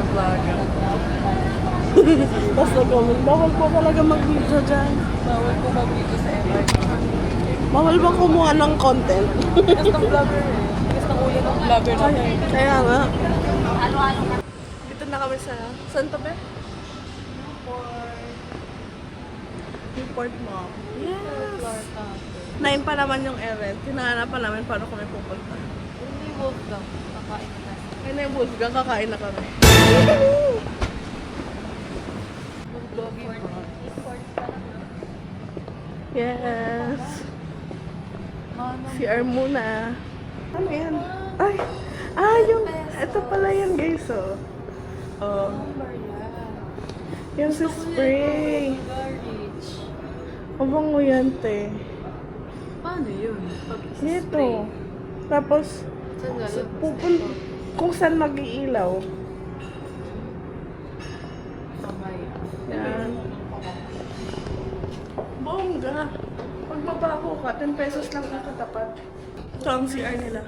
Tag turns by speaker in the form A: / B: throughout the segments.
A: vlogger.
B: Tapos nag-comment, bawal po talaga mag-video dyan.
A: Bawal ko mag-video sa MRT.
B: Bawal ba kumuha ng content?
A: Tigas ng vlogger eh. Tigas ng ulo ng vlogger na tayo.
B: Kaya nga. Dito na kami sa Santa Fe. Newport Mall. Yes! 9 pa naman yung errand. Hinahanap pa namin paano kami pupunta.
A: Hindi Wolfgang. Kakain na tayo.
B: Ayun na yung Wolfgang, kakain na kami. Yes! CR muna. Ano yan? Ay! Yung... Ito pala yan guys, oh. Oh. Yung sa spray. Mabango yan, te.
A: Paano yun?
B: Dito. Tapos, kung saan mag-iilaw. Yan. Bongga. Pag mabaho ka, 10 pesos lang ang katapat. Ito ang CR nila.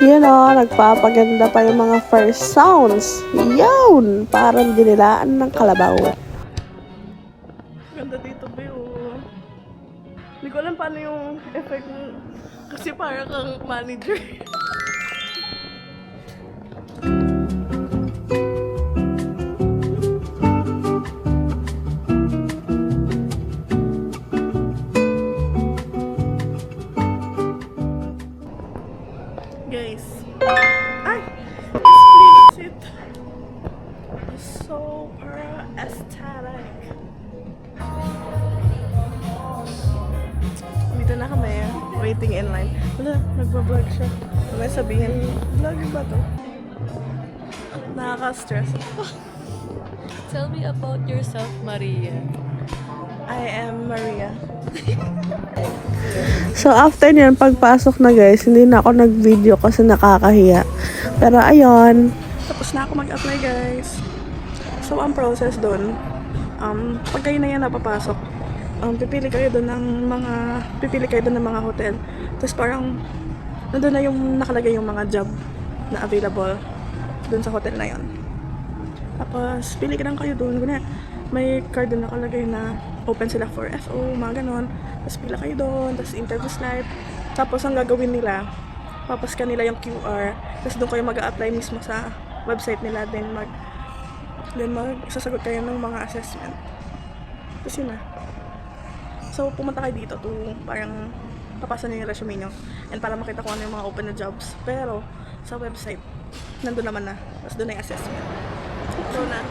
B: Yun o, nagpapaganda pa yung mga first sounds. Yun! Parang dinilaan ng kalabaw. Ganda dito, Beo. Hindi ko alam paano yung effect mo. Kasi parang kang manager. Guys. Ay! Explicit. Super aesthetic. Dito na kami. Waiting in line. Wala, nagbablog siya. May sabihin, vlogging ba to? Nakaka-stress.
A: Tell me about yourself, Maria.
B: I am Maria. So after niyan, pagpasok na guys, hindi na ako nag-video kasi nakakahiya. Pero ayun, tapos na ako mag-apply guys. So ang process doon, pag kayo na yan napapasok, pipili kayo doon ng mga hotel. Tapos parang nandun na yung nakalagay yung mga job na available doon sa hotel na yon. Tapos pili ka lang kayo doon. May card doon nakalagay na open sila for FO, mga ganon. Tapos pila kayo doon, tapos interview slide. Tapos ang gagawin nila, papaskan nila yung QR. Tapos doon kayo mag-a-apply mismo sa website nila. Then sasagot kayo ng mga assessment. Tapos yun na. So pumunta kayo dito to parang papasa nyo yung resume nyo. And para makita ko ano yung mga open na jobs. Pero sa website, nandun naman na. Tapos doon na yung assessment. So na.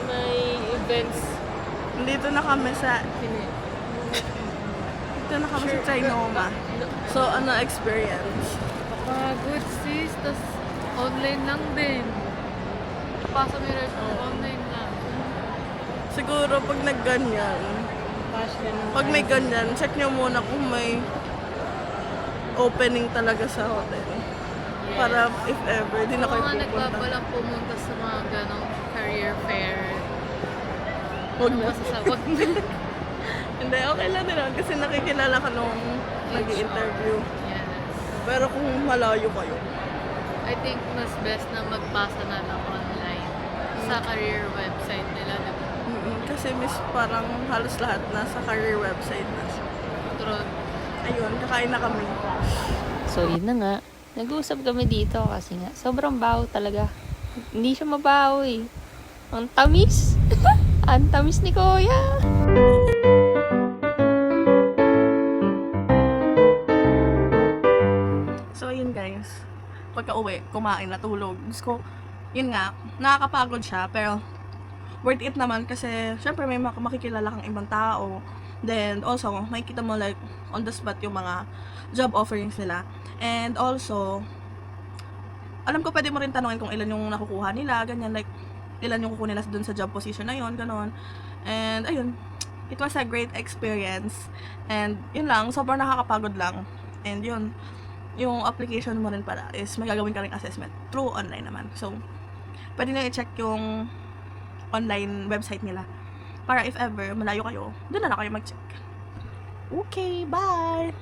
A: May events.
B: Dito na kami sa Trinoma. So, ano experience?
A: Good sis, tas online lang din. Pasa mo yung resume, online lang.
B: Siguro pag nagganyan,
A: Cash ganun.
B: pag may ganyan, check nyo muna kung may opening talaga sa hotel.
A: Yes.
B: Para if ever, di na kayo
A: Mga
B: pupunta.
A: nagbabalang pumunta sa mga ganong career fair.
B: Huwag na.
A: Masasawag na.
B: Hindi, okay lang din naman kasi nakikilala ka nung nag-i-interview.
A: Yes.
B: Pero kung malayo kayo,
A: I think mas best na magpasa na lang online sa career website nila, diba?
B: kasi parang halos lahat nasa career website na.
A: True.
B: Ayun, kakain na kami.
C: So, yun na nga. Nag-uusap kami dito kasi nga, sobrang baho talaga. Hindi siya mabaho eh. Ang tamis. Ang tamis ni Kuya.
B: So, yun guys. Pagka uwi, kumain, natulog. Gusto ko, yun nga, nakakapagod siya, pero worth it naman kasi syempre may makikilala kang ibang tao. Then, also, makikita mo like on the spot yung mga job offerings nila. And also, alam ko pwede mo rin tanungin kung ilan yung nakukuha nila, ganyan, like, ilan yung kukunin nila dun sa job position na yon, ganon. And, ayun, it was a great experience. And, yun lang, sobrang nakakapagod lang. And, yun, yung application mo rin pala is magagawin ka rin assessment through online naman. So, pwede na i-check yung online website nila. Para if ever, malayo kayo, doon na kayo mag-check. Okay, bye!